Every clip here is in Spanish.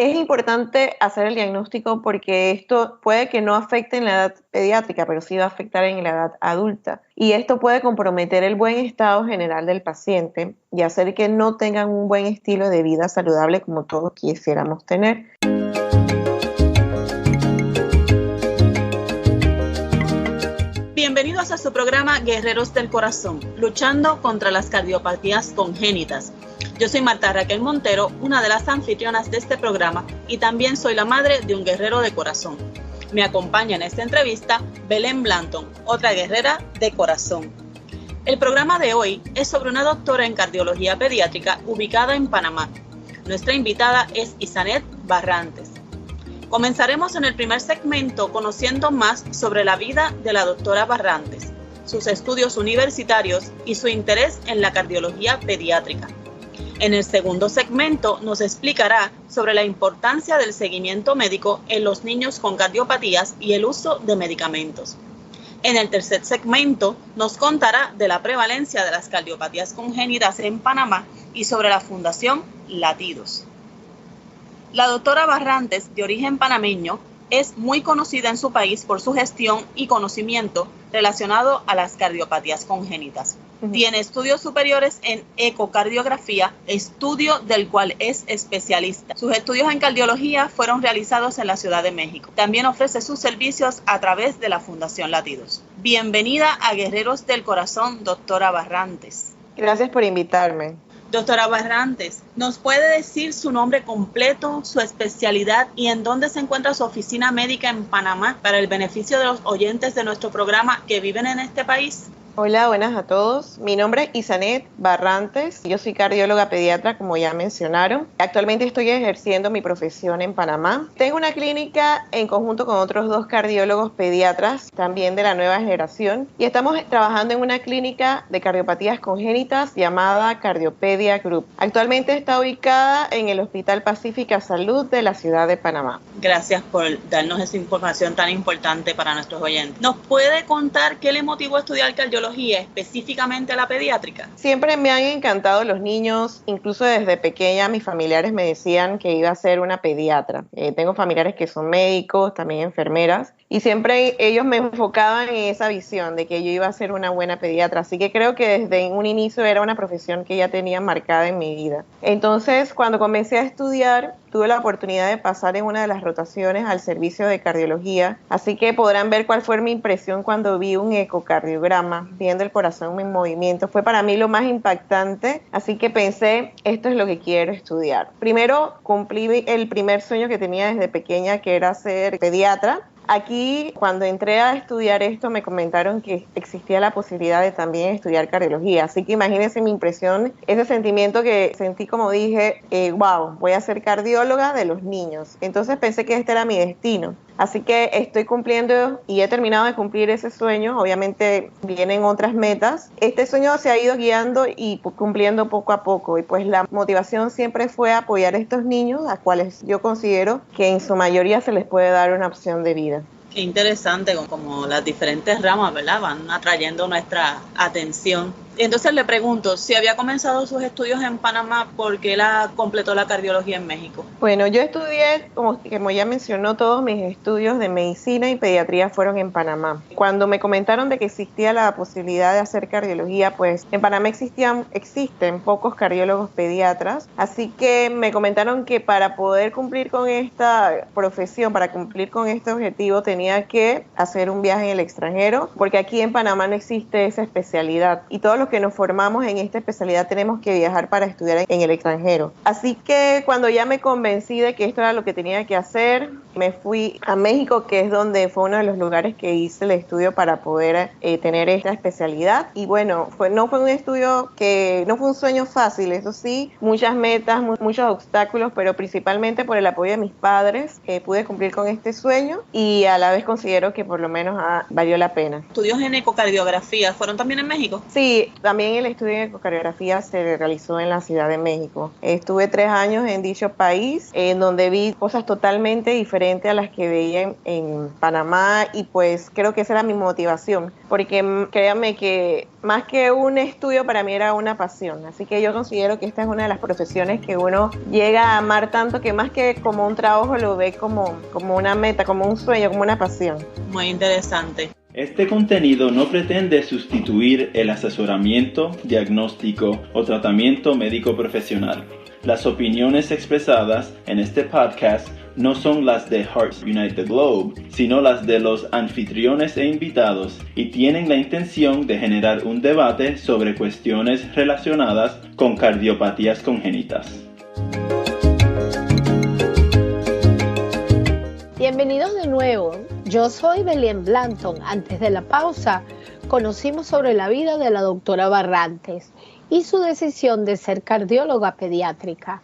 Es importante hacer el diagnóstico porque esto puede que no afecte en la edad pediátrica, pero sí va a afectar en la edad adulta. Y esto puede comprometer el buen estado general del paciente y hacer que no tengan un buen estilo de vida saludable como todos quisiéramos tener. Bienvenidos a su programa Guerreros del Corazón, luchando contra las cardiopatías congénitas. Yo soy Marta Raquel Montero, una de las anfitrionas de este programa y también soy la madre de un guerrero de corazón. Me acompaña en esta entrevista Belén Blanton, otra guerrera de corazón. El programa de hoy es sobre una doctora en cardiología pediátrica ubicada en Panamá. Nuestra invitada es Isanet Barrantes. Comenzaremos en el primer segmento conociendo más sobre la vida de la doctora Barrantes, sus estudios universitarios y su interés en la cardiología pediátrica. En el segundo segmento nos explicará sobre la importancia del seguimiento médico en los niños con cardiopatías y el uso de medicamentos. En el tercer segmento nos contará de la prevalencia de las cardiopatías congénitas en Panamá y sobre la Fundación Latidos. La doctora Barrantes, de origen panameño, es muy conocida en su país por su gestión y conocimiento relacionado a las cardiopatías congénitas. Tiene estudios superiores en ecocardiografía, estudio del cual es especialista. Sus estudios en cardiología fueron realizados en la Ciudad de México. También ofrece sus servicios a través de la Fundación Latidos. Bienvenida a Guerreros del Corazón, doctora Barrantes. Gracias por invitarme. Doctora Barrantes, ¿nos puede decir su nombre completo, su especialidad y en dónde se encuentra su oficina médica en Panamá para el beneficio de los oyentes de nuestro programa que viven en este país? Hola, buenas a todos. Mi nombre es Isanet Barrantes. Yo soy cardióloga pediatra, como ya mencionaron. Actualmente estoy ejerciendo mi profesión en Panamá. Tengo una clínica en conjunto con otros 2 cardiólogos pediatras, también de la nueva generación. Y estamos trabajando en una clínica de cardiopatías congénitas llamada Cardiopedia Group. Actualmente está ubicada en el Hospital Pacífica Salud de la ciudad de Panamá. Gracias por darnos esa información tan importante para nuestros oyentes. ¿Nos puede contar qué le motivó a estudiar cardiología, específicamente a la pediátrica? Siempre me han encantado los niños, incluso desde pequeña mis familiares me decían que iba a ser una pediatra. Tengo familiares que son médicos, también enfermeras, y siempre ellos me enfocaban en esa visión de que yo iba a ser una buena pediatra, así que creo que desde un inicio era una profesión que ya tenía marcada en mi vida. Entonces, cuando comencé a estudiar, tuve la oportunidad de pasar en una de las rotaciones al servicio de cardiología, así que podrán ver cuál fue mi impresión cuando vi un ecocardiograma, viendo el corazón en movimiento. Fue para mí lo más impactante, así que pensé, esto es lo que quiero estudiar. Primero, cumplí el primer sueño que tenía desde pequeña, que era ser pediatra. Aquí, cuando entré a estudiar esto, me comentaron que existía la posibilidad de también estudiar cardiología. Así que imagínense mi impresión, ese sentimiento que sentí como dije, wow, voy a ser cardióloga de los niños. Entonces pensé que este era mi destino. Así que estoy cumpliendo y he terminado de cumplir ese sueño. Obviamente vienen otras metas. Este sueño se ha ido guiando y cumpliendo poco a poco. Y pues la motivación siempre fue apoyar a estos niños, a cuales yo considero que en su mayoría se les puede dar una opción de vida. Qué interesante como las diferentes ramas, ¿verdad?, van atrayendo nuestra atención. Entonces le pregunto, si había comenzado sus estudios en Panamá, ¿por qué completó la cardiología en México? Bueno, yo estudié, como ya mencionó, todos mis estudios de medicina y pediatría fueron en Panamá. Cuando me comentaron de que existía la posibilidad de hacer cardiología, pues en Panamá existen pocos cardiólogos pediatras, así que me comentaron que para poder cumplir con esta profesión, para cumplir con este objetivo, tenía que hacer un viaje en el extranjero, porque aquí en Panamá no existe esa especialidad y todos los que nos formamos en esta especialidad tenemos que viajar para estudiar en el extranjero. Así que cuando ya me convencí de que esto era lo que tenía que hacer, me fui a México, que es donde fue uno de los lugares que hice el estudio para poder tener esta especialidad. Y bueno, no fue un estudio no fue un sueño fácil, eso sí, muchas metas, muchos obstáculos, pero principalmente por el apoyo de mis padres pude cumplir con este sueño y a la vez considero que por lo menos valió la pena. ¿Estudios en ecocardiografía fueron también en México? Sí, también el estudio de ecocardiografía se realizó en la Ciudad de México. Estuve 3 años en dicho país, en donde vi cosas totalmente diferentes a las que veía en Panamá, y pues creo que esa era mi motivación, porque créanme que más que un estudio para mí era una pasión, así que yo considero que esta es una de las profesiones que uno llega a amar tanto, que más que como un trabajo lo ve como una meta, como un sueño, como una pasión. Muy interesante. Este contenido no pretende sustituir el asesoramiento, diagnóstico o tratamiento médico profesional. Las opiniones expresadas en este podcast no son las de Hearts Unite the Globe, sino las de los anfitriones e invitados, y tienen la intención de generar un debate sobre cuestiones relacionadas con cardiopatías congénitas. Bienvenidos de nuevo. Yo soy Belén Blanton. Antes de la pausa, conocimos sobre la vida de la doctora Barrantes y su decisión de ser cardióloga pediátrica.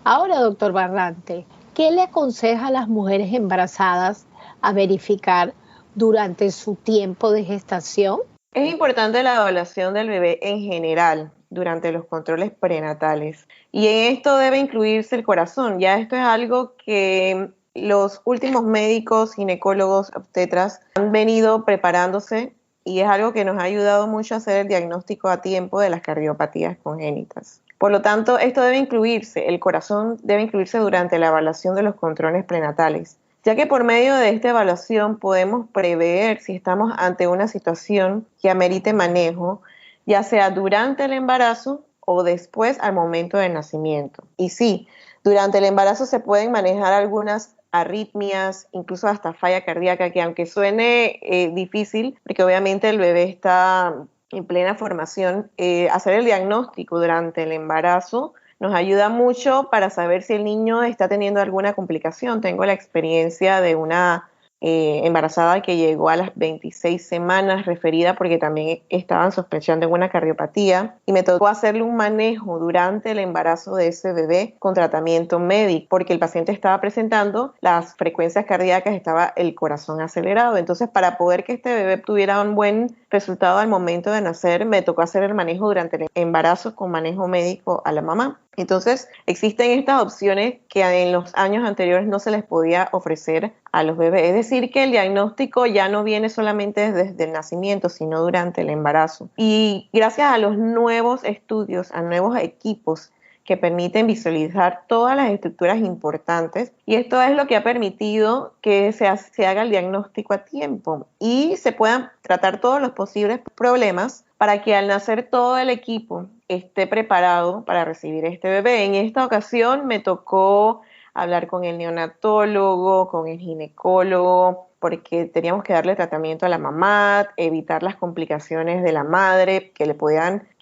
Ahora, doctor Barrantes, ¿qué le aconseja a las mujeres embarazadas a verificar durante su tiempo de gestación? Es importante la evaluación del bebé en general durante los controles prenatales, y en esto debe incluirse el corazón. Ya esto es algo que los últimos médicos, ginecólogos, obstetras han venido preparándose, y es algo que nos ha ayudado mucho a hacer el diagnóstico a tiempo de las cardiopatías congénitas. Por lo tanto, esto debe incluirse, el corazón debe incluirse durante la evaluación de los controles prenatales, ya que por medio de esta evaluación podemos prever si estamos ante una situación que amerite manejo, ya sea durante el embarazo o después al momento del nacimiento. Y sí, durante el embarazo se pueden manejar algunas arritmias, incluso hasta falla cardíaca, que aunque suene difícil, porque obviamente el bebé está en plena formación, hacer el diagnóstico durante el embarazo nos ayuda mucho para saber si el niño está teniendo alguna complicación. Tengo la experiencia de una embarazada que llegó a las 26 semanas referida porque también estaban sospechando en una cardiopatía, y me tocó hacerle un manejo durante el embarazo de ese bebé con tratamiento médico porque el paciente estaba presentando las frecuencias cardíacas, estaba el corazón acelerado. Entonces, para poder que este bebé tuviera un buen resultado al momento de nacer, me tocó hacer el manejo durante el embarazo con manejo médico a la mamá. Entonces, existen estas opciones que en los años anteriores no se les podía ofrecer a los bebés. Es decir, que el diagnóstico ya no viene solamente desde el nacimiento, sino durante el embarazo. Y gracias a los nuevos estudios, a nuevos equipos que permiten visualizar todas las estructuras importantes, y esto es lo que ha permitido que se haga el diagnóstico a tiempo y se puedan tratar todos los posibles problemas para que al nacer todo el equipo esté preparado para recibir este bebé. En esta ocasión me tocó hablar con el neonatólogo, con el ginecólogo, porque teníamos que darle tratamiento a la mamá, evitar las complicaciones de la madre que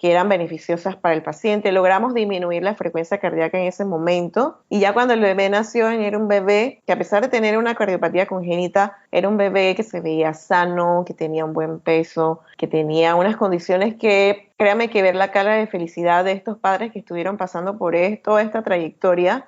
eran beneficiosas para el paciente. Logramos disminuir la frecuencia cardíaca en ese momento, y ya cuando el bebé nació, era un bebé que, a pesar de tener una cardiopatía congénita, era un bebé que se veía sano, que tenía un buen peso, que tenía unas condiciones que, créame que ver la cara de felicidad de estos padres que estuvieron pasando por toda esta trayectoria,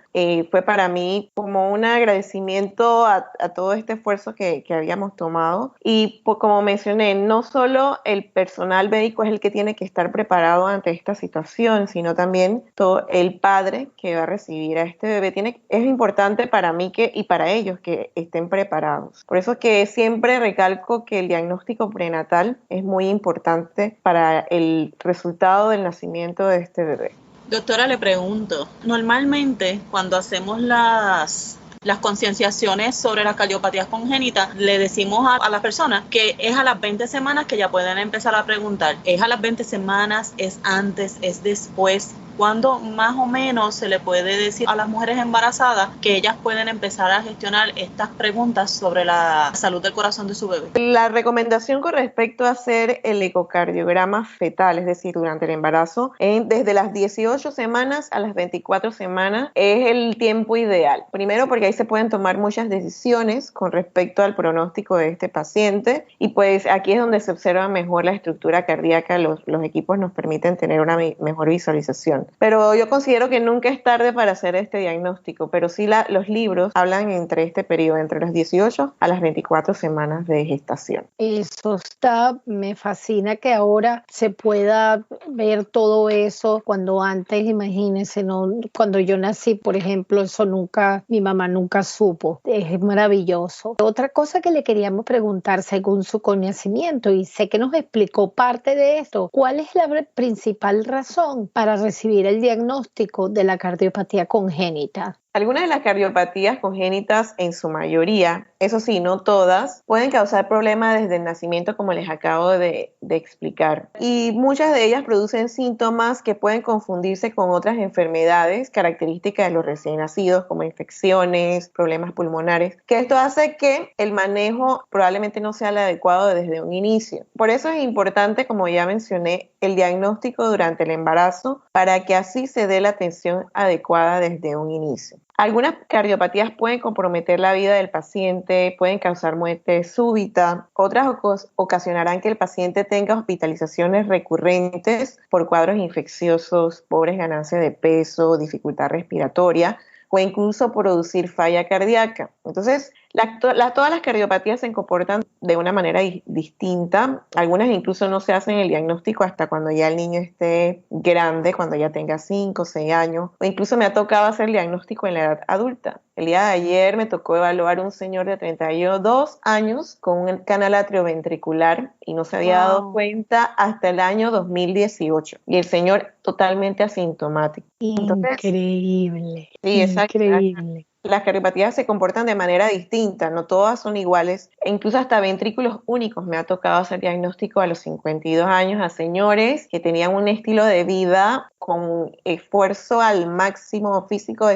fue para mí como un agradecimiento a todo este esfuerzo que habíamos tomado. Y como mencioné, no solo el personal médico es el que tiene que estar preparado ante esta situación, sino también todo el padre que va a recibir a este bebé. Es importante para mí y para ellos que estén preparados. Por eso que siempre recalco que el diagnóstico prenatal es muy importante para el resultado del nacimiento de este bebé. Doctora, le pregunto, normalmente cuando hacemos las concienciaciones sobre las cardiopatías congénitas, le decimos a las personas que es a las 20 semanas que ya pueden empezar a preguntar. ¿Es a las 20 semanas? ¿Es antes? ¿Es después? ¿Cuándo más o menos se le puede decir a las mujeres embarazadas que ellas pueden empezar a gestionar estas preguntas sobre la salud del corazón de su bebé? La recomendación con respecto a hacer el ecocardiograma fetal, es decir, durante el embarazo, desde las 18 semanas a las 24 semanas es el tiempo ideal. Primero, porque ahí se pueden tomar muchas decisiones con respecto al pronóstico de este paciente, y pues aquí es donde se observa mejor la estructura cardíaca. Los equipos nos permiten tener una mejor visualización. gestación. Pero yo considero que nunca es tarde para hacer este diagnóstico, pero sí los libros hablan entre este periodo, entre las 18 a las 24 semanas de gestación. Eso está, me fascina que ahora se pueda ver todo eso cuando antes, imagínense, no, cuando yo nací, por ejemplo, eso nunca, mi mamá nunca supo. Es maravilloso. Otra cosa que le queríamos preguntar, según su conocimiento, y sé que nos explicó parte de esto, ¿cuál es la principal razón para recibir el diagnóstico de la cardiopatía congénita? Algunas de las cardiopatías congénitas, en su mayoría, eso sí, no todas, pueden causar problemas desde el nacimiento, como les acabo de explicar. Y muchas de ellas producen síntomas que pueden confundirse con otras enfermedades características de los recién nacidos, como infecciones, problemas pulmonares, que esto hace que el manejo probablemente no sea el adecuado desde un inicio. Por eso es importante, como ya mencioné, el diagnóstico durante el embarazo para que así se dé la atención adecuada desde un inicio. Algunas cardiopatías pueden comprometer la vida del paciente, pueden causar muerte súbita, otras ocasionarán que el paciente tenga hospitalizaciones recurrentes por cuadros infecciosos, pobres ganancias de peso, dificultad respiratoria o incluso producir falla cardíaca. Entonces, todas las cardiopatías se comportan de una manera distinta. Algunas incluso no se hacen el diagnóstico hasta cuando ya el niño esté grande, cuando ya tenga 5 o 6 años. O incluso me ha tocado hacer el diagnóstico en la edad adulta. El día de ayer me tocó evaluar a un señor de 32 años con un canal atrioventricular y no se había dado cuenta hasta el año 2018. Y el señor totalmente asintomático. Increíble. Sí, exacto. Increíble. Las cardiopatías se comportan de manera distinta, no todas son iguales, e incluso hasta ventrículos únicos. Me ha tocado hacer diagnóstico a los 52 años a señores que tenían un estilo de vida con esfuerzo al máximo físico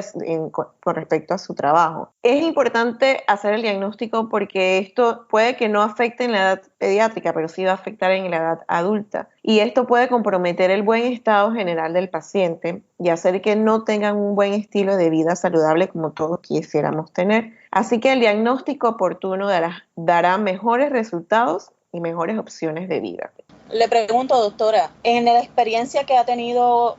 con respecto a su trabajo. Es importante hacer el diagnóstico porque esto puede que no afecte en la edad pediátrica, pero sí va a afectar en la edad adulta. Y esto puede comprometer el buen estado general del paciente y hacer que no tengan un buen estilo de vida saludable como todos quisiéramos tener. Así que el diagnóstico oportuno dará mejores resultados y mejores opciones de vida. Le pregunto, doctora, en la experiencia que ha tenido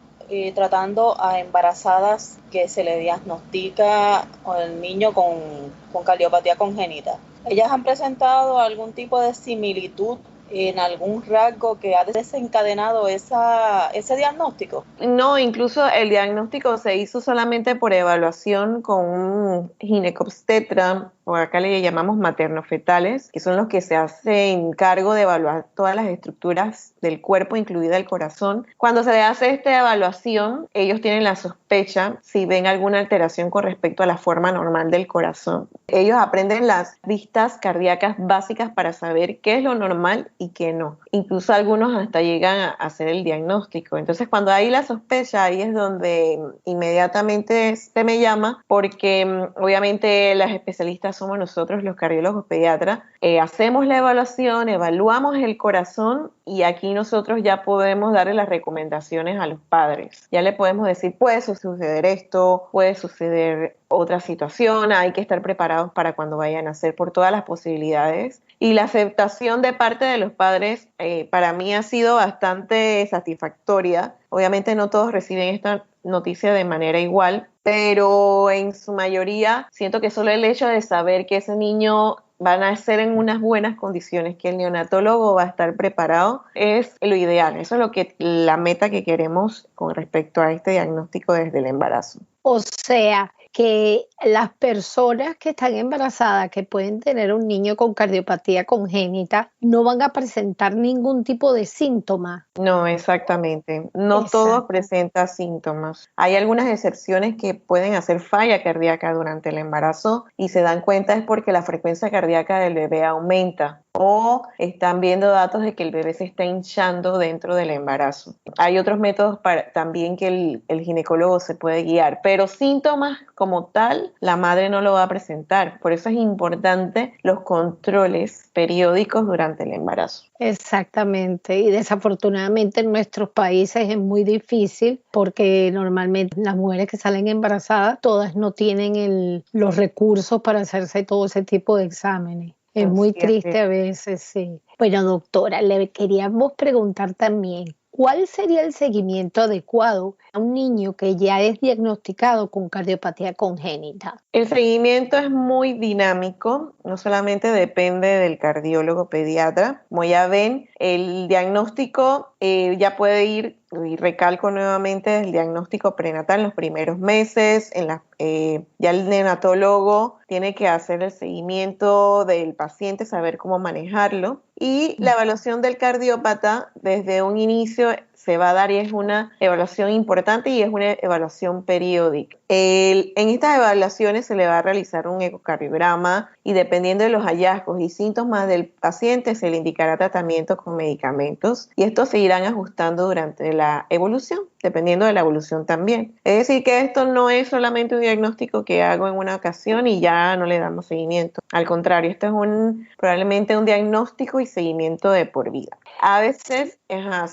tratando a embarazadas que se le diagnostica al niño con cardiopatía congénita, ¿ellas han presentado algún tipo de similitud en algún rasgo que ha desencadenado ese diagnóstico? No, incluso el diagnóstico se hizo solamente por evaluación con un ginecobstetra, o acá le llamamos maternofetales, que son los que se hacen cargo de evaluar todas las estructuras del cuerpo, incluida el corazón. Cuando se le hace esta evaluación, ellos tienen la sospecha si ven alguna alteración con respecto a la forma normal del corazón. Ellos aprenden las vistas cardíacas básicas para saber qué es lo normal y qué no. Incluso algunos hasta llegan a hacer el diagnóstico. Entonces, cuando hay la sospecha, ahí es donde inmediatamente se me llama, porque obviamente las especialistas somos nosotros, los cardiólogos pediatras. Hacemos la evaluación, evaluamos el corazón y aquí nosotros ya podemos darle las recomendaciones a los padres. Ya le podemos decir, puede suceder esto, puede suceder otra situación, hay que estar preparados para cuando vayan a nacer por todas las posibilidades. Y la aceptación de parte de los padres para mí ha sido bastante satisfactoria. Obviamente no todos reciben esta noticia de manera igual, pero en su mayoría siento que solo el hecho de saber que ese niño va a nacer en unas buenas condiciones, que el neonatólogo va a estar preparado, es lo ideal. Eso es la meta que queremos con respecto a este diagnóstico desde el embarazo. O sea, que las personas que están embarazadas, que pueden tener un niño con cardiopatía congénita, no van a presentar ningún tipo de síntoma. No, exactamente. No todos presentan síntomas. Hay algunas excepciones que pueden hacer falla cardíaca durante el embarazo y se dan cuenta es porque la frecuencia cardíaca del bebé aumenta o están viendo datos de que el bebé se está hinchando dentro del embarazo. Hay otros métodos también que el ginecólogo se puede guiar, pero síntomas como tal, la madre no lo va a presentar. Por eso es importante los controles periódicos durante el embarazo. Exactamente, y desafortunadamente en nuestros países es muy difícil porque normalmente las mujeres que salen embarazadas todas no tienen los recursos para hacerse todo ese tipo de exámenes. Es muy triste a veces, sí. Bueno, doctora, le queríamos preguntar también, ¿Cuál sería el seguimiento adecuado a un niño que ya es diagnosticado con cardiopatía congénita? El seguimiento es muy dinámico, no solamente depende del cardiólogo pediatra. Como ya ven, el diagnóstico ya puede ir, y recalco nuevamente, el diagnóstico prenatal en los primeros meses, ya el neonatólogo tiene que hacer el seguimiento del paciente, saber cómo manejarlo. Y la evaluación del cardiópata desde un inicio se va a dar y es una evaluación importante y es una evaluación periódica. En estas evaluaciones se le va a realizar un ecocardiograma y dependiendo de los hallazgos y síntomas del paciente se le indicará tratamiento con medicamentos y estos se irán ajustando durante la evolución, dependiendo de la evolución también. Es decir, que esto no es solamente un diagnóstico que hago en una ocasión y ya no le damos seguimiento. Al contrario, esto es probablemente un diagnóstico y seguimiento de por vida. A veces,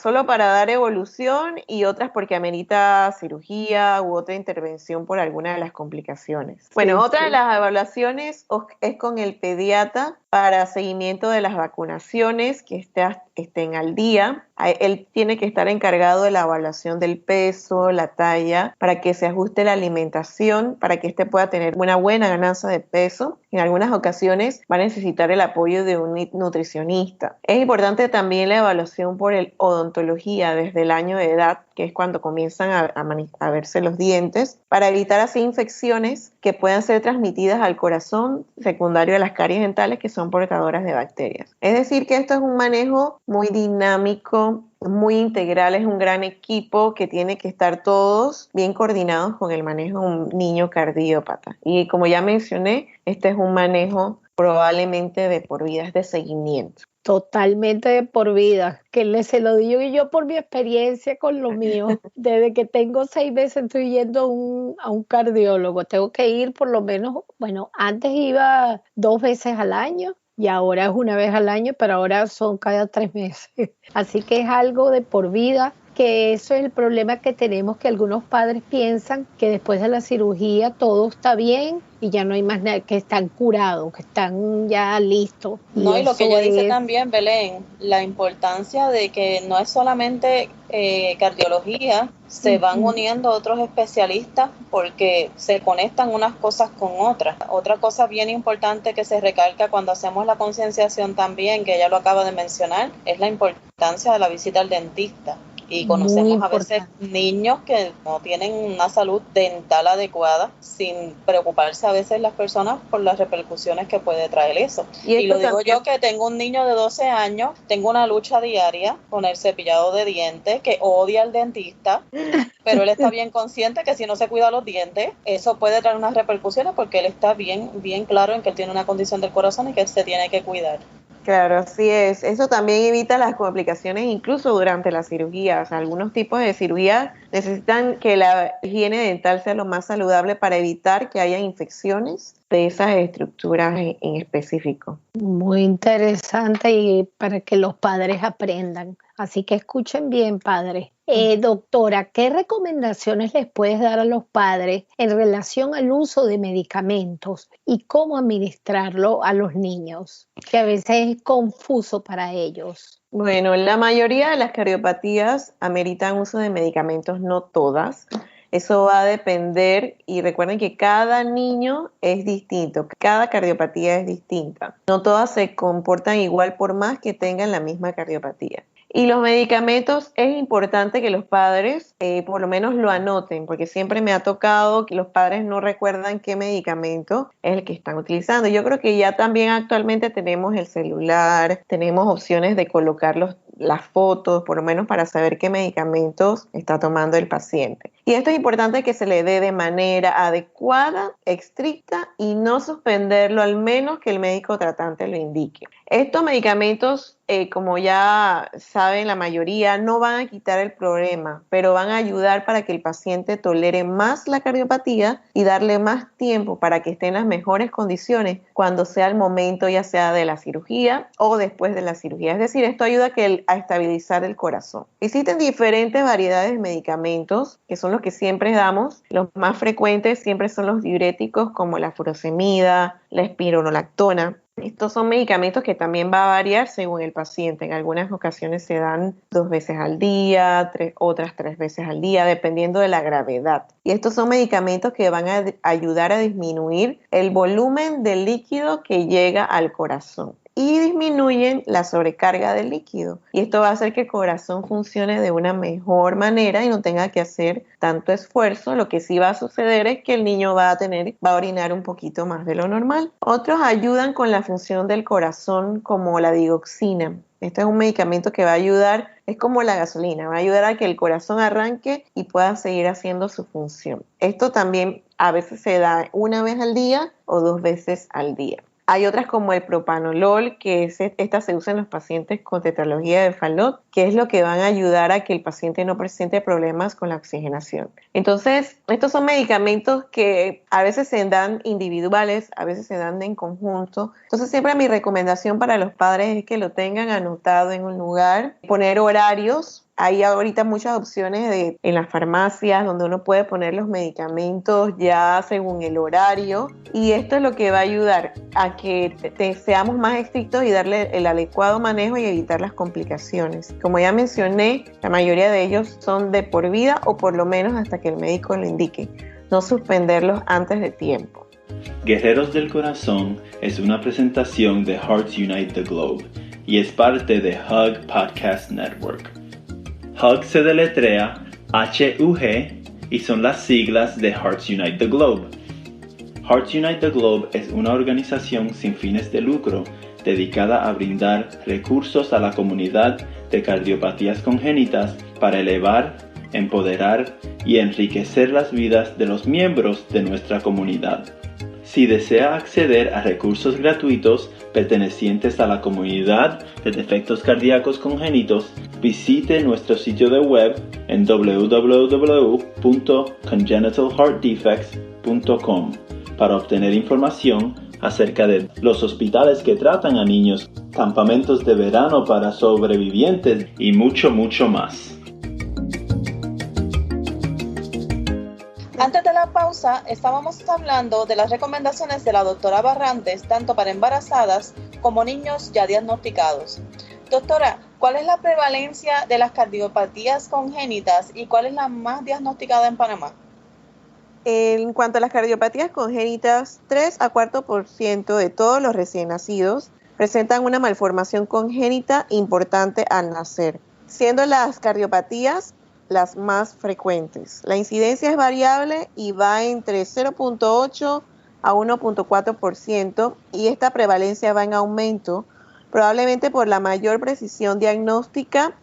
solo para dar evolución y otras porque amerita cirugía u otra intervención por alguna de las complicaciones. Bueno, otra de las evaluaciones es con el pediatra para seguimiento de las vacunaciones que estén al día. Él tiene que estar encargado de la evaluación del peso, la talla, para que se ajuste la alimentación, para que éste pueda tener una buena ganancia de peso. En algunas ocasiones va a necesitar el apoyo de un nutricionista. Es importante también la evaluación por el odontología desde el año de edad, que es cuando comienzan a verse los dientes, para evitar así infecciones que puedan ser transmitidas al corazón, secundario a las caries dentales que son portadoras de bacterias. Es decir, que esto es un manejo muy dinámico, muy integral, es un gran equipo que tiene que estar todos bien coordinados con el manejo de un niño cardiópata. Y como ya mencioné, este es un manejo probablemente de por vida, es de seguimiento. Totalmente de por vida, que se lo digo yo por mi experiencia con lo mío. Desde que tengo 6 meses estoy yendo a un cardiólogo. Tengo que ir por lo menos, bueno, antes iba 2 veces al año y ahora es 1 vez al año, pero ahora son cada 3 meses. Así que es algo de por vida, que eso es el problema que tenemos, que algunos padres piensan que después de la cirugía todo está bien y ya no hay más nada, que están curados, que están ya listos. No, y lo que ella dice también, Belén, la importancia de que no es solamente cardiología, se van uniendo otros especialistas porque se conectan unas cosas con otras. Otra cosa bien importante que se recalca cuando hacemos la concienciación también, que ella lo acaba de mencionar, es la importancia de la visita al dentista. Y conocemos a veces niños que no tienen una salud dental adecuada, sin preocuparse a veces las personas por las repercusiones que puede traer eso. Y lo digo yo, que tengo un niño de 12 años, tengo una lucha diaria con el cepillado de dientes, que odia al dentista, pero él está bien consciente que si no se cuida los dientes, eso puede traer unas repercusiones porque él está bien claro en que él tiene una condición del corazón y que él se tiene que cuidar. Claro, así es. Eso también evita las complicaciones incluso durante la cirugía. O sea, algunos tipos de cirugía necesitan que la higiene dental sea lo más saludable para evitar que haya infecciones de esas estructuras en específico. Muy interesante y para que los padres aprendan. Así que escuchen bien, padres. Doctora, ¿qué recomendaciones les puedes dar a los padres en relación al uso de medicamentos y cómo administrarlo a los niños? Que a veces es confuso para ellos. Bueno, la mayoría de las cardiopatías ameritan uso de medicamentos, no todas. Eso va a depender, y recuerden que cada niño es distinto, cada cardiopatía es distinta. No todas se comportan igual por más que tengan la misma cardiopatía. Y los medicamentos, es importante que los padres por lo menos lo anoten, porque siempre me ha tocado que los padres no recuerdan qué medicamento es el que están utilizando. Yo creo que ya también actualmente tenemos el celular, tenemos opciones de colocar las fotos, por lo menos para saber qué medicamentos está tomando el paciente. Y esto es importante que se le dé de manera adecuada, estricta y no suspenderlo, al menos que el médico tratante lo indique. Estos medicamentos, como ya saben la mayoría, no van a quitar el problema, pero van a ayudar para que el paciente tolere más la cardiopatía y darle más tiempo para que esté en las mejores condiciones cuando sea el momento, ya sea de la cirugía o después de la cirugía. Es decir, esto ayuda a estabilizar el corazón. Existen diferentes variedades de medicamentos que son los que siempre damos. Los más frecuentes siempre son los diuréticos como la furosemida, la espironolactona. Estos son medicamentos que también va a variar según el paciente. En algunas ocasiones se dan 2 veces al día, otras 3 veces al día, dependiendo de la gravedad. Y estos son medicamentos que van a ayudar a disminuir el volumen de líquido que llega al corazón y disminuyen la sobrecarga del líquido. Y esto va a hacer que el corazón funcione de una mejor manera y no tenga que hacer tanto esfuerzo. Lo que sí va a suceder es que el niño va a orinar un poquito más de lo normal. Otros ayudan con la función del corazón, como la digoxina. Este es un medicamento que va a ayudar, es como la gasolina, va a ayudar a que el corazón arranque y pueda seguir haciendo su función. Esto también a veces se da 1 vez al día o 2 veces al día. Hay otras como el propanolol, esta se usa en los pacientes con tetralogía de Fallot, que es lo que van a ayudar a que el paciente no presente problemas con la oxigenación. Entonces, estos son medicamentos que a veces se dan individuales, a veces se dan en conjunto. Entonces, siempre mi recomendación para los padres es que lo tengan anotado en un lugar, poner horarios. Hay ahorita muchas opciones en las farmacias donde uno puede poner los medicamentos ya según el horario, y esto es lo que va a ayudar a que seamos más estrictos y darle el adecuado manejo y evitar las complicaciones. Como ya mencioné, la mayoría de ellos son de por vida o por lo menos hasta que el médico lo indique, no suspenderlos antes de tiempo. Guerreros del Corazón es una presentación de Hearts Unite the Globe y es parte de Hug Podcast Network. Hug se deletrea H-U-G y son las siglas de Hearts Unite the Globe. Hearts Unite the Globe es una organización sin fines de lucro dedicada a brindar recursos a la comunidad de cardiopatías congénitas para elevar, empoderar y enriquecer las vidas de los miembros de nuestra comunidad. Si desea acceder a recursos gratuitos pertenecientes a la comunidad de defectos cardíacos congénitos, visite nuestro sitio de web en www.congenitalheartdefects.com para obtener información acerca de los hospitales que tratan a niños, campamentos de verano para sobrevivientes y mucho más. Antes de la pausa, estábamos hablando de las recomendaciones de la doctora Barrantes, tanto para embarazadas como niños ya diagnosticados. Doctora, ¿cuál es la prevalencia de las cardiopatías congénitas y cuál es la más diagnosticada en Panamá? En cuanto a las cardiopatías congénitas, 3 a 4% de todos los recién nacidos presentan una malformación congénita importante al nacer, siendo las cardiopatías las más frecuentes. La incidencia es variable y va entre 0.8 a 1.4%, y esta prevalencia va en aumento, probablemente por la mayor precisión diagnóstica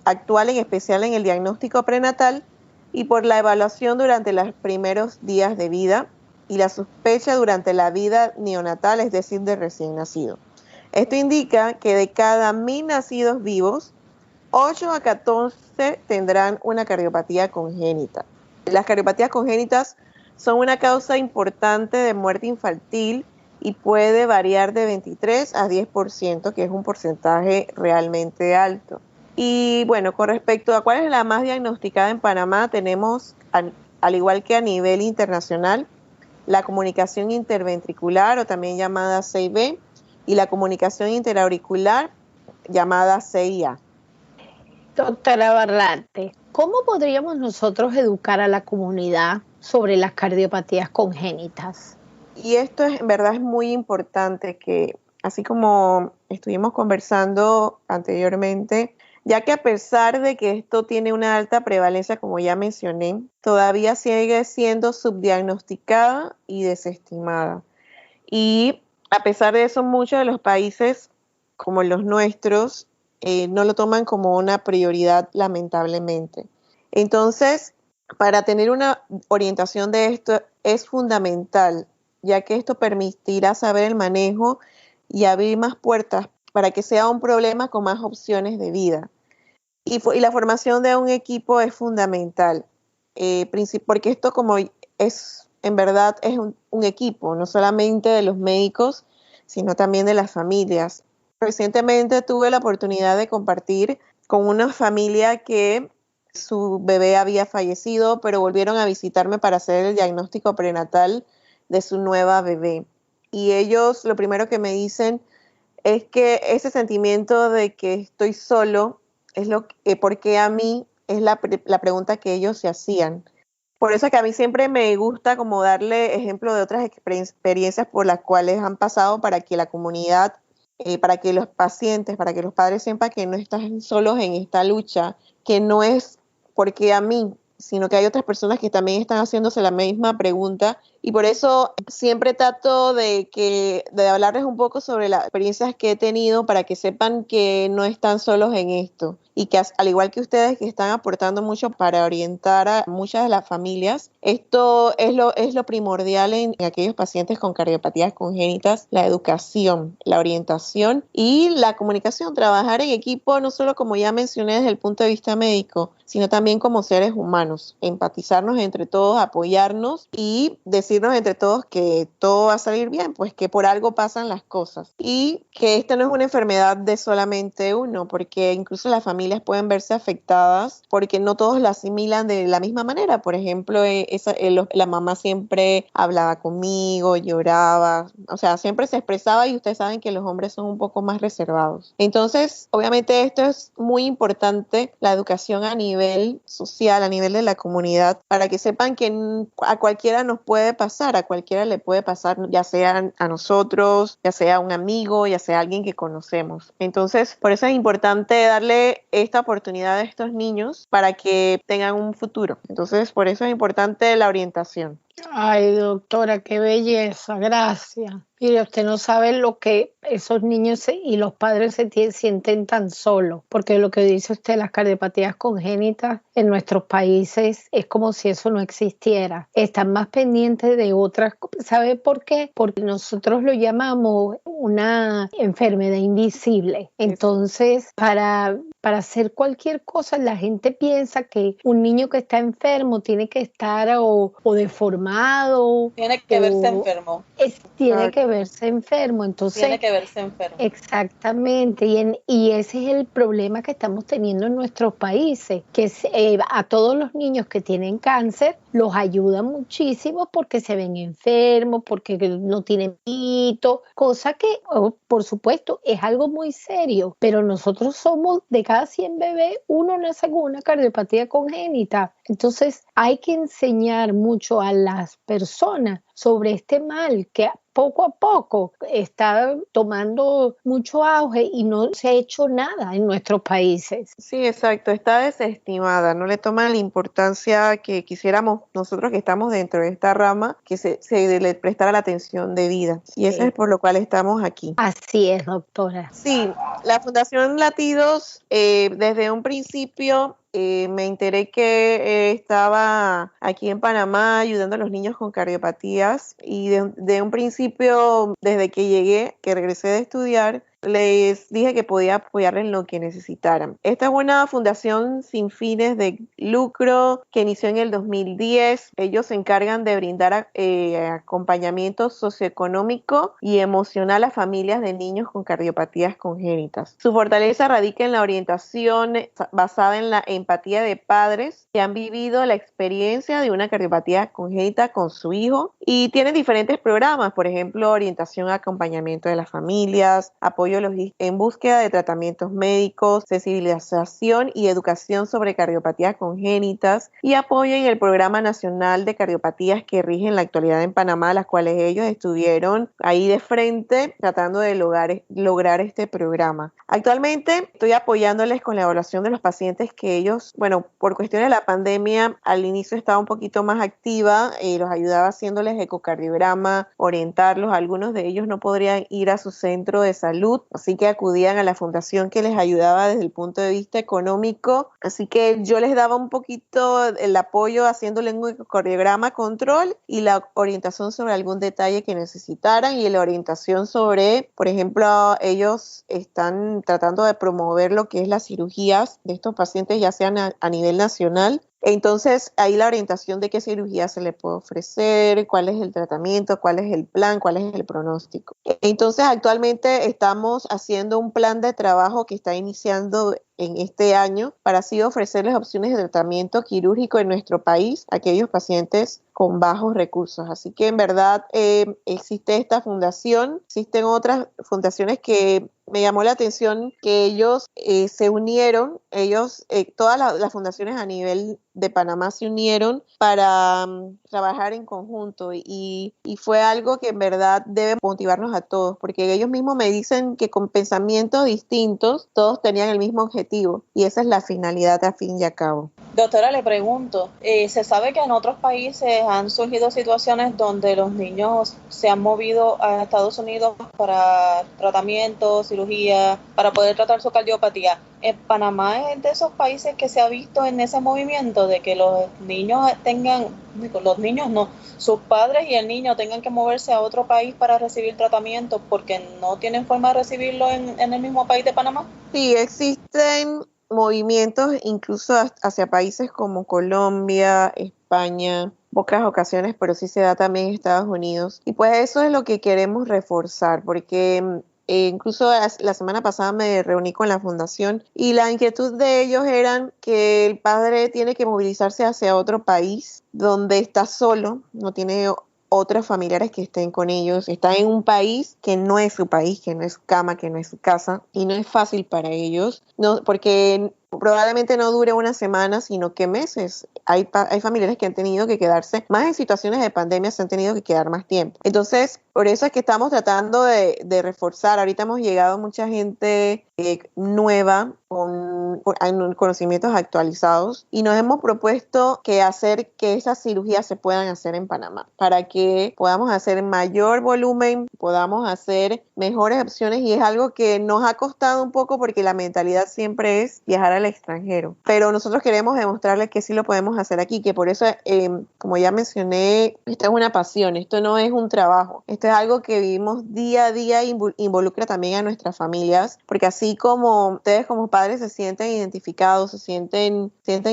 actual, en especial en el diagnóstico prenatal, y por la evaluación durante los primeros días de vida y la sospecha durante la vida neonatal, es decir, de recién nacido. Esto indica que de cada 1,000 nacidos vivos, 8 a 14 tendrán una cardiopatía congénita. Las cardiopatías congénitas son una causa importante de muerte infantil y puede variar de 23 a 10%, que es un porcentaje realmente alto. Y bueno, con respecto a cuál es la más diagnosticada en Panamá, tenemos, al igual que a nivel internacional, la comunicación interventricular, o también llamada CIB, y la comunicación interauricular, llamada CIA. Doctora Barrantes, ¿cómo podríamos nosotros educar a la comunidad sobre las cardiopatías congénitas? Y esto en verdad es muy importante, que así como estuvimos conversando anteriormente, ya que a pesar de que esto tiene una alta prevalencia, como ya mencioné, todavía sigue siendo subdiagnosticada y desestimada. Y a pesar de eso, muchos de los países, como los nuestros, no lo toman como una prioridad, lamentablemente. Entonces, para tener una orientación de esto es fundamental, ya que esto permitirá saber el manejo y abrir más puertas para que sea un problema con más opciones de vida. Y la formación de un equipo es fundamental, porque esto, como es, en verdad es un equipo, no solamente de los médicos, sino también de las familias. Recientemente tuve la oportunidad de compartir con una familia que su bebé había fallecido, pero volvieron a visitarme para hacer el diagnóstico prenatal de su nueva bebé. y ellos lo primero que me dicen es que ese sentimiento de que estoy solo es lo que, porque a mí es la pregunta que ellos se hacían. Por eso es que a mí siempre me gusta como darle ejemplo de otras experiencias por las cuales han pasado para que la comunidad, para que los pacientes, para que los padres sepan que no están solos en esta lucha, que no es porque a mí, sino que hay otras personas que también están haciéndose la misma pregunta, y por eso siempre trato de hablarles un poco sobre las experiencias que he tenido para que sepan que no están solos en esto, y que al igual que ustedes que están aportando mucho para orientar a muchas de las familias, esto es lo primordial en aquellos pacientes con cardiopatías congénitas: la educación, la orientación y la comunicación, trabajar en equipo, no solo como ya mencioné desde el punto de vista médico, sino también como seres humanos, empatizarnos entre todos, apoyarnos y decirnos entre todos que todo va a salir bien, pues que por algo pasan las cosas y que esta no es una enfermedad de solamente uno, porque incluso las familias pueden verse afectadas porque no todos la asimilan de la misma manera. Por ejemplo, la mamá siempre hablaba conmigo, lloraba, o sea, siempre se expresaba, y ustedes saben que los hombres son un poco más reservados. Entonces, obviamente esto es muy importante, la educación a nivel social, a nivel de la comunidad, para que sepan que a cualquiera nos puede pasar, a cualquiera le puede pasar, ya sea a nosotros, ya sea a un amigo, ya sea a alguien que conocemos. Entonces, por eso es importante darle esta oportunidad a estos niños para que tengan un futuro. Entonces, por eso es importante la orientación. Ay, doctora, qué belleza, gracias. Mire, usted no sabe lo que esos niños y los padres sienten tan solos, porque lo que dice usted, las cardiopatías congénitas en nuestros países es como si eso no existiera. Están más pendientes de otras cosas. ¿Sabe por qué? Porque nosotros lo llamamos una enfermedad invisible. Entonces, para hacer cualquier cosa, la gente piensa que un niño que está enfermo tiene que estar o deformado. Tiene que verse enfermo. Tiene que verse enfermo. Entonces, tiene que verse enfermo. Exactamente. Y ese es el problema que estamos teniendo en nuestros países, que a todos los niños que tienen cáncer los ayuda muchísimo porque se ven enfermos, porque no tienen pito, cosa que, por supuesto, es algo muy serio, pero nosotros somos de cada 100 bebés, uno nace con una cardiopatía congénita. Entonces hay que enseñar mucho a las personas sobre este mal que poco a poco está tomando mucho auge y no se ha hecho nada en nuestros países. Sí, exacto, está desestimada, no le toman la importancia que quisiéramos nosotros que estamos dentro de esta rama, que se le prestara la atención debida, y eso es por lo cual estamos aquí. Así es, doctora. Sí, la Fundación Latidos desde un principio me enteré que estaba aquí en Panamá ayudando a los niños con cardiopatías, y de un principio, desde que llegué, que regresé de estudiar, les dije que podía apoyarles en lo que necesitaran. Esta es una fundación sin fines de lucro que inició en el 2010. Ellos se encargan de brindar acompañamiento socioeconómico y emocional a familias de niños con cardiopatías congénitas. Su fortaleza radica en la orientación basada en la empatía de padres que han vivido la experiencia de una cardiopatía congénita con su hijo, y tienen diferentes programas, por ejemplo, orientación, acompañamiento de las familias, apoyo en búsqueda de tratamientos médicos, sensibilización y educación sobre cardiopatías congénitas, y apoyo en el Programa Nacional de Cardiopatías que rige en la actualidad en Panamá, las cuales ellos estuvieron ahí de frente tratando de lograr este programa. Actualmente estoy apoyándoles con la evaluación de los pacientes que ellos, bueno, por cuestiones de la pandemia, al inicio estaba un poquito más activa, los ayudaba haciéndoles ecocardiograma, orientarlos. Algunos de ellos no podrían ir a su centro de salud, así que acudían a la fundación que les ayudaba desde el punto de vista económico, así que yo les daba un poquito el apoyo haciéndole un ecocardiograma control y la orientación sobre algún detalle que necesitaran, y la orientación sobre, por ejemplo, ellos están tratando de promover lo que es las cirugías de estos pacientes, ya sean a nivel nacional Entonces, ahí la orientación de qué cirugía se le puede ofrecer, cuál es el tratamiento, cuál es el plan, cuál es el pronóstico. Entonces, actualmente estamos haciendo un plan de trabajo que está iniciando en este año para así ofrecerles opciones de tratamiento quirúrgico en nuestro país a aquellos pacientes con bajos recursos. Así que en verdad existe esta fundación, existen otras fundaciones que me llamó la atención que ellos se unieron, todas las fundaciones a nivel de Panamá se unieron para trabajar en conjunto y fue algo que en verdad debe motivarnos a todos, porque ellos mismos me dicen que con pensamientos distintos todos tenían el mismo objetivo y esa es la finalidad a fin y a cabo. Doctora, le pregunto, se sabe que en otros países han surgido situaciones donde los niños se han movido a Estados Unidos para tratamiento, cirugía, para poder tratar su cardiopatía. Panamá es de esos países que se ha visto en ese movimiento de que los niños sus padres y el niño tengan que moverse a otro país para recibir tratamiento porque no tienen forma de recibirlo en el mismo país de Panamá. Sí, existen movimientos incluso hacia países como Colombia, España, pocas ocasiones, pero sí se da también en Estados Unidos. Y pues eso es lo que queremos reforzar, porque incluso la semana pasada me reuní con la fundación y la inquietud de ellos era que el padre tiene que movilizarse hacia otro país donde está solo, no tiene otros familiares que estén con ellos, está en un país que no es su país, que no es su cama, que no es su casa y no es fácil para ellos, porque probablemente no dure una semana, sino que meses. Hay familiares que han tenido que quedarse, más en situaciones de pandemia, se han tenido que quedar más tiempo. Entonces, por eso es que estamos tratando de reforzar. Ahorita hemos llegado mucha gente nueva con conocimientos actualizados y nos hemos propuesto hacer que esas cirugías se puedan hacer en Panamá para que podamos hacer mayor volumen, podamos hacer mejores opciones y es algo que nos ha costado un poco porque la mentalidad siempre es viajar al extranjero, pero nosotros queremos demostrarles que sí lo podemos hacer aquí, que por eso, como ya mencioné, esto es una pasión, esto no es un trabajo, esto es algo que vivimos día a día, involucra también a nuestras familias, porque así como ustedes como padres se sienten identificados, sienten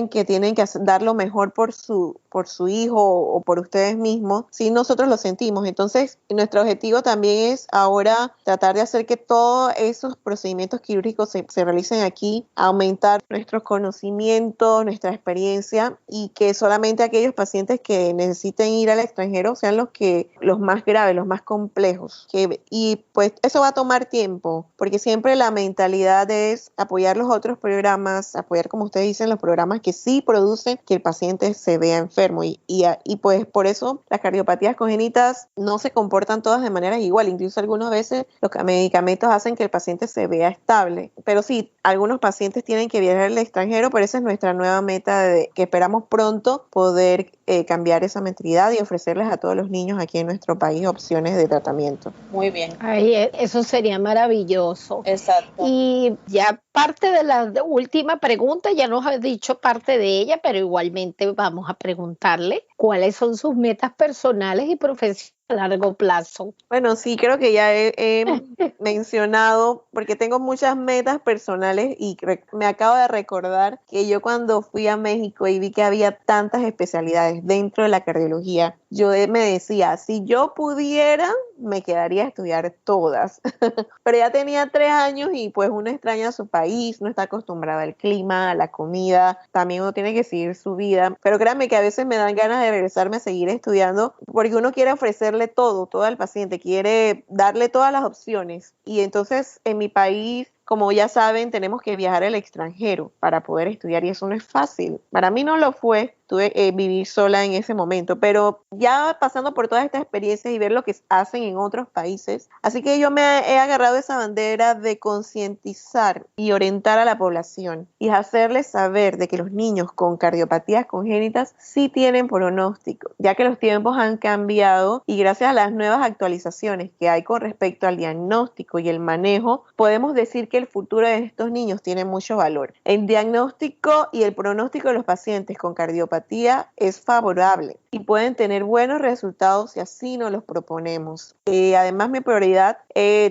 que tienen que dar lo mejor por su hijo o por ustedes mismos, sí nosotros lo sentimos. Entonces, nuestro objetivo también es ahora tratar de hacer que todos esos procedimientos quirúrgicos se realicen aquí, aumentar nuestros conocimientos, nuestra experiencia y que solamente aquellos pacientes que necesiten ir al extranjero sean los más graves, los más complejos. Y pues eso va a tomar tiempo, porque siempre la mentalidad es apoyar los otros programas, apoyar, como ustedes dicen, los programas que sí producen que el paciente se vea enfermo. Y pues por eso las cardiopatías congénitas no se comportan todas de manera igual. Incluso algunas veces los medicamentos hacen que el paciente se vea estable. Pero sí, algunos pacientes tienen que viajar al extranjero, pero esa es nuestra nueva meta que esperamos pronto poder cambiar esa mentalidad y ofrecerles a todos los niños aquí en nuestro país opciones de tratamiento. Muy bien. Ay, eso sería maravilloso. Exacto. Y ya parte de la última pregunta, ya nos ha dicho parte de ella, pero igualmente vamos a preguntarle cuáles son sus metas personales y profesionales a largo plazo. Bueno, sí, creo que ya he mencionado, porque tengo muchas metas personales y me acabo de recordar que yo cuando fui a México y vi que había tantas especialidades dentro de la cardiología, yo me decía, si yo pudiera, me quedaría a estudiar todas. Pero ya tenía 3 años y pues uno extraña su país, no está acostumbrado al clima, a la comida, también uno tiene que seguir su vida. Pero créanme que a veces me dan ganas de regresarme a seguir estudiando porque uno quiere ofrecerle todo al paciente, quiere darle todas las opciones. Y entonces en mi país, como ya saben, tenemos que viajar al extranjero para poder estudiar y eso no es fácil. Para mí no lo fue, tuve vivir sola en ese momento, pero ya pasando por todas estas experiencias y ver lo que hacen en otros países, así que yo me he agarrado esa bandera de concientizar y orientar a la población y hacerles saber de que los niños con cardiopatías congénitas sí tienen pronóstico, ya que los tiempos han cambiado y gracias a las nuevas actualizaciones que hay con respecto al diagnóstico y el manejo, podemos decir que el futuro de estos niños tiene mucho valor. El diagnóstico y el pronóstico de los pacientes con cardiopatía es favorable y pueden tener buenos resultados si así nos los proponemos. Además, mi prioridad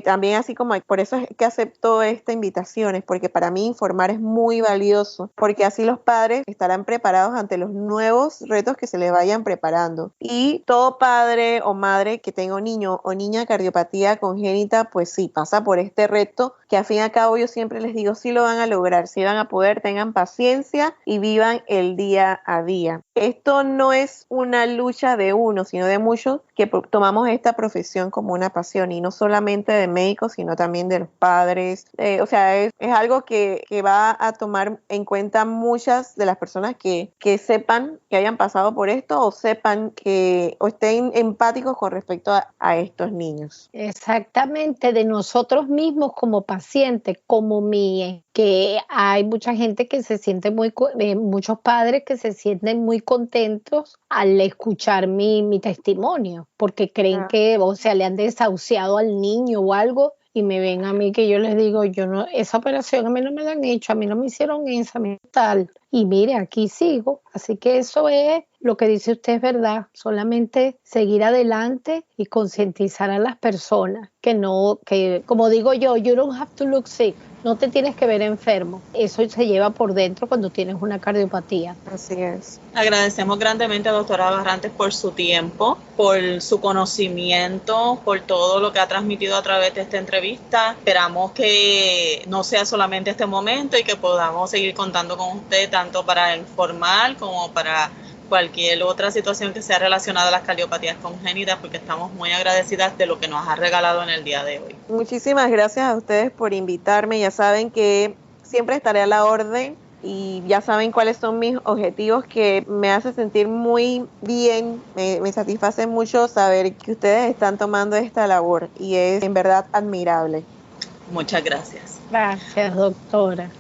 también, así como por eso es que acepto esta invitación, es porque para mí informar es muy valioso, porque así los padres estarán preparados ante los nuevos retos que se les vayan preparando. Y todo padre o madre que tenga un niño o niña cardiopatía congénita, pues sí, pasa por este reto, que al fin y al cabo yo siempre les digo, sí lo van a lograr, sí van a poder, tengan paciencia y vivan el día a día. Esto no es una lucha de uno, sino de muchos que tomamos esta profesión como una pasión, y no solamente de médicos, sino también de los padres. O sea, es algo que va a tomar en cuenta muchas de las personas que sepan que hayan pasado por esto, o sepan o estén empáticos con respecto a estos niños. Exactamente, de nosotros mismos como pacientes, como que hay mucha gente que se siente muchos padres que se sienten muy contentos al escuchar mi testimonio, porque creen que, o sea, le han desahuciado al niño o algo, y me ven a mí que yo les digo, esa operación a mí no me la han hecho, a mí no me hicieron esa, a mí tal. Y mire, aquí sigo. Así que eso es lo que dice usted, es verdad. Solamente seguir adelante y concientizar a las personas que como digo yo, you don't have to look sick. No te tienes que ver enfermo. Eso se lleva por dentro cuando tienes una cardiopatía. Así es. Agradecemos grandemente a doctora Barrantes por su tiempo, por su conocimiento, por todo lo que ha transmitido a través de esta entrevista. Esperamos que no sea solamente este momento y que podamos seguir contando con usted tanto para informar como para cualquier otra situación que sea relacionada a las cardiopatías congénitas, porque estamos muy agradecidas de lo que nos ha regalado en el día de hoy. Muchísimas gracias a ustedes por invitarme. Ya saben que siempre estaré a la orden y ya saben cuáles son mis objetivos, que me hace sentir muy bien, me satisface mucho saber que ustedes están tomando esta labor y es en verdad admirable. Muchas gracias. Gracias, doctora.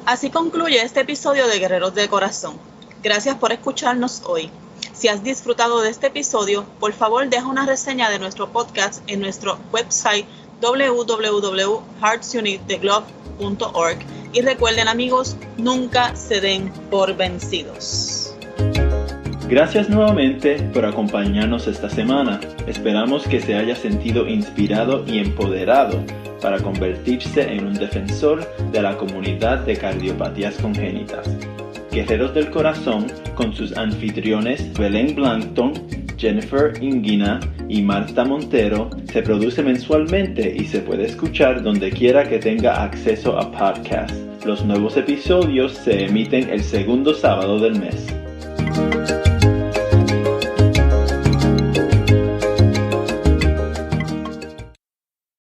Así concluye este episodio de Guerreros del Corazón. Gracias por escucharnos hoy. Si has disfrutado de este episodio, por favor deja una reseña de nuestro podcast en nuestro website www.heartsunittheglobe.org y recuerden, amigos, nunca se den por vencidos. Gracias nuevamente por acompañarnos esta semana. Esperamos que se haya sentido inspirado y empoderado para convertirse en un defensor de la comunidad de cardiopatías congénitas. Guerreros del Corazón, con sus anfitriones Belén Blancton, Jennifer Inguina y Marta Montero, se produce mensualmente y se puede escuchar donde quiera que tenga acceso a podcast. Los nuevos episodios se emiten el segundo sábado del mes.